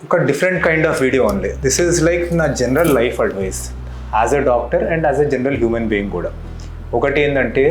ఒక different kind of video only. This is like నా general life advice as a doctor and as a general human being కూడా. ఒకటి ఏంటంటే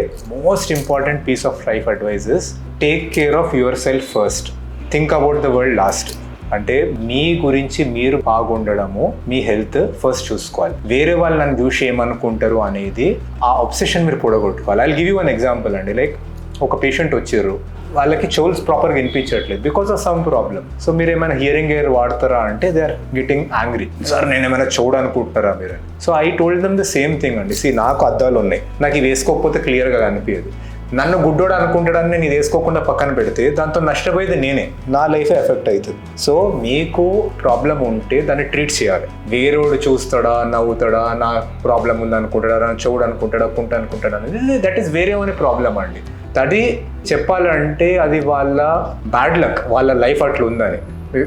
most important piece of life advice is take care of your self first, think about the world last. అంటే మీ గురించి మీరు బాగుండడము, మీ health first చూసుకోవాలి. వేరే వాళ్ళు నన్ను చూసి ఏమనుకుంటారు అనేది ఆ అబ్సెషన్ మీరు పొడగొట్టుకోవాలి. I give you one example అండి. లైక్ ఒక పేషెంట్ వచ్చారు, వాళ్ళకి చెవుల్స్ ప్రాపర్గా వినిపించట్లేదు because of some problem. So మీరు ఏమైనా హియరింగ్ ఎయిర్ వాడతారా అంటే they are getting angry. Sir నేను ఏమైనా చూడనుకుంటారా మీరు? So I told them the same thing అండి. నాకు అద్దాలు ఉన్నాయి, నాకు ఇవి వేసుకోకపోతే క్లియర్గా కనిపించదు. నన్ను గుడ్డోడు అనుకుంటాడని నేను ఇది వేసుకోకుండా పక్కన పెడితే దాంతో నష్టపోయేది నేనే, నా లైఫే ఎఫెక్ట్ అవుతుంది. సో మీకు ప్రాబ్లం ఉంటే దాన్ని ట్రీట్ చేయాలి. వేరేవాడు చూస్తాడా, నవ్వుతాడా, నా ప్రాబ్లం ఉంది అనుకుంటాడా, నా చెవుడు అనుకుంటాడా, కుంట అనుకుంటాడా అనేది దట్ ఈస్ వేరే అనే ప్రాబ్లం అండి. అది చెప్పాలంటే అది వాళ్ళ బ్యాడ్ లక్, వాళ్ళ లైఫ్ అట్లా ఉందని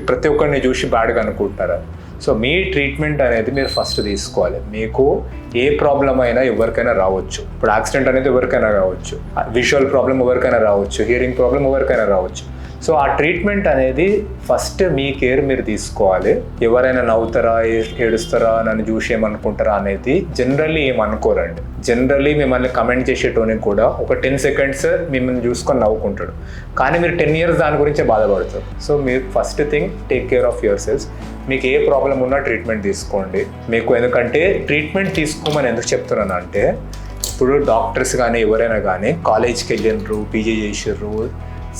ప్రతి ఒక్కరిని చూసి బ్యాడ్గా అనుకుంటారా. సో మీ ట్రీట్మెంట్ అనేది మీరు ఫస్ట్ తీసుకోవాలి. మీకు ఏ ప్రాబ్లం అయినా ఎవరికైనా రావచ్చు. ఇప్పుడు యాక్సిడెంట్ అనేది ఎవరికైనా రావచ్చు, విజువల్ ప్రాబ్లం ఎవరికైనా రావచ్చు, హియరింగ్ ప్రాబ్లం ఎవరికైనా రావచ్చు. సో ఆ ట్రీట్మెంట్ అనేది ఫస్ట్ మీ కేర్ మీరు తీసుకోవాలి. ఎవరైనా నవ్వుతారా, ఏడుస్తారా, నన్ను చూసి ఏమనుకుంటారా అనేది జనరల్లీ ఏమనుకోరండి. జనరల్లీ మిమ్మల్ని కమెంట్ చేసేటోనికి కూడా ఒక 10 seconds మిమ్మల్ని చూసుకొని నవ్వుకుంటాడు, కానీ మీరు 10 years దాని గురించే బాధపడతారు. సో మీరు first thing take care of your cells. మీకు ఏ ప్రాబ్లం ఉన్నా ట్రీట్మెంట్ తీసుకోండి. మీకు ఎందుకంటే ట్రీట్మెంట్ తీసుకోమని ఎందుకు చెప్తున్నాను అంటే, ఇప్పుడు డాక్టర్స్ కానీ ఎవరైనా కానీ కాలేజ్కి వెళ్ళినారు, పీజీ చేసారు,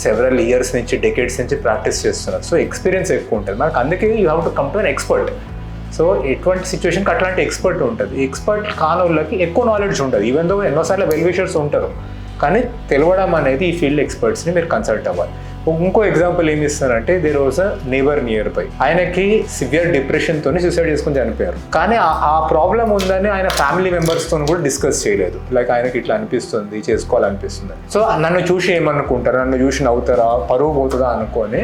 సెవరల్ ఇయర్స్ నుంచి డెకేడ్స్ నుంచి ప్రాక్టీస్ చేస్తున్నారు. సో ఎక్స్పీరియన్స్ ఎక్కువ ఉంటుంది మనకు. అందుకే you have to come to an expert. So ఎటువంటి సిచ్యువేషన్కి అట్లాంటి ఎక్స్పర్ట్ ఉంటుంది. ఎక్స్పర్ట్ కాని వాళ్ళకి ఎక్కువ నాలెడ్జ్ ఉంటుంది. ఈవెన్ దో ఎన్నోసార్లు వెల్ విషర్స్ ఉంటారు, కానీ తెలవడం అనేది ఈ ఫీల్డ్ ఎక్స్పర్ట్స్ని మీరు కన్సల్ట్ అవ్వాలి. ఇంకో ఎగ్జాంపుల్ ఏమి ఇస్తానంటే, there was a neighbour nearby. ఆయనకి సివియర్ డిప్రెషన్తో సూసైడ్ చేసుకుని చనిపోయారు. కానీ ఆ ప్రాబ్లం ఉందని ఆయన ఫ్యామిలీ మెంబర్స్తో కూడా డిస్కస్ చేయలేదు. లైక్ ఆయనకి ఇట్లా అనిపిస్తుంది, చేసుకోవాలనిపిస్తుంది. సో నన్ను చూసి ఏమనుకుంటారు, నన్ను చూసి నవ్వుతారా, పరువు పోతుందా అనుకొని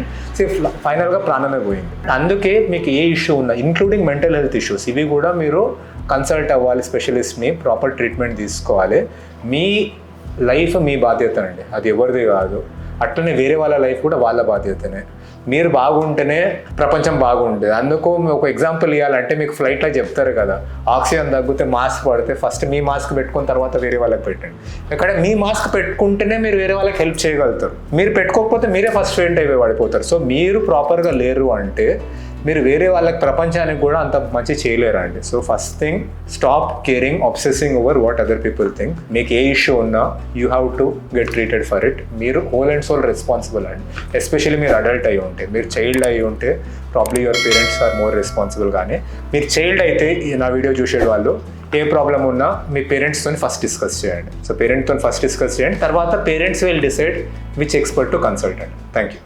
ఫైనల్గా ప్రాణమే పోయింది. అందుకే మీకు ఏ ఇష్యూ ఉన్నా, ఇంక్లూడింగ్ మెంటల్ హెల్త్ ఇష్యూస్, ఇవి కూడా మీరు కన్సల్ట్ అవ్వాలి స్పెషలిస్ట్ని, ప్రాపర్ ట్రీట్మెంట్ తీసుకోవాలి. మీ లైఫ్ మీ బాధ్యత అండి, అది ఎవరిది కాదు. అట్లనే వేరే వాళ్ళ లైఫ్ కూడా వాళ్ళ బాధ్యతనే. మీరు బాగుంటేనే ప్రపంచం బాగుంటుంది. అందుకు ఒక ఎగ్జాంపుల్ ఇవ్వాలంటే, మీకు ఫ్లైట్లో చెప్తారు కదా, ఆక్సిజన్ తగ్గితే మాస్క్ పడితే ఫస్ట్ మీ మాస్క్ పెట్టుకున్న తర్వాత వేరే వాళ్ళకి పెట్టండి. ఇక్కడ మీ మాస్క్ పెట్టుకుంటేనే మీరు వేరే వాళ్ళకి హెల్ప్ చేయగలుగుతారు. మీరు పెట్టుకోకపోతే మీరే ఫస్ట్ ఫెయింట్ అయిపోయి పడిపోతారు. సో మీరు ప్రాపర్గా లేరు అంటే మీరు వేరే వాళ్ళకి, ప్రపంచానికి కూడా అంత మంచి చేయలేరండి. So first thing, stop caring, obsessing over what other people think. మీకు ఏ ఇష్యూ ఉన్నా you have to get treated for it. మీరు హోల్ అండ్ సోల్ రెస్పాన్సిబుల్ అండి. ఎస్పెషల్లీ మీరు అడల్ట్ అయ్యి ఉంటే, మీరు చైల్డ్ అయ్యి ఉంటే probably your parents are more responsible. కానీ మీరు చైల్డ్ అయితే, నా వీడియో చూసే వాళ్ళు ఏ ప్రాబ్లం ఉన్నా మీ పేరెంట్స్తో ఫస్ట్ డిస్కస్ చేయండి. సో పేరెంట్స్తో ఫస్ట్ డిస్కస్ చేయండి, తర్వాత parents will decide which expert to consult అండి. Thank you.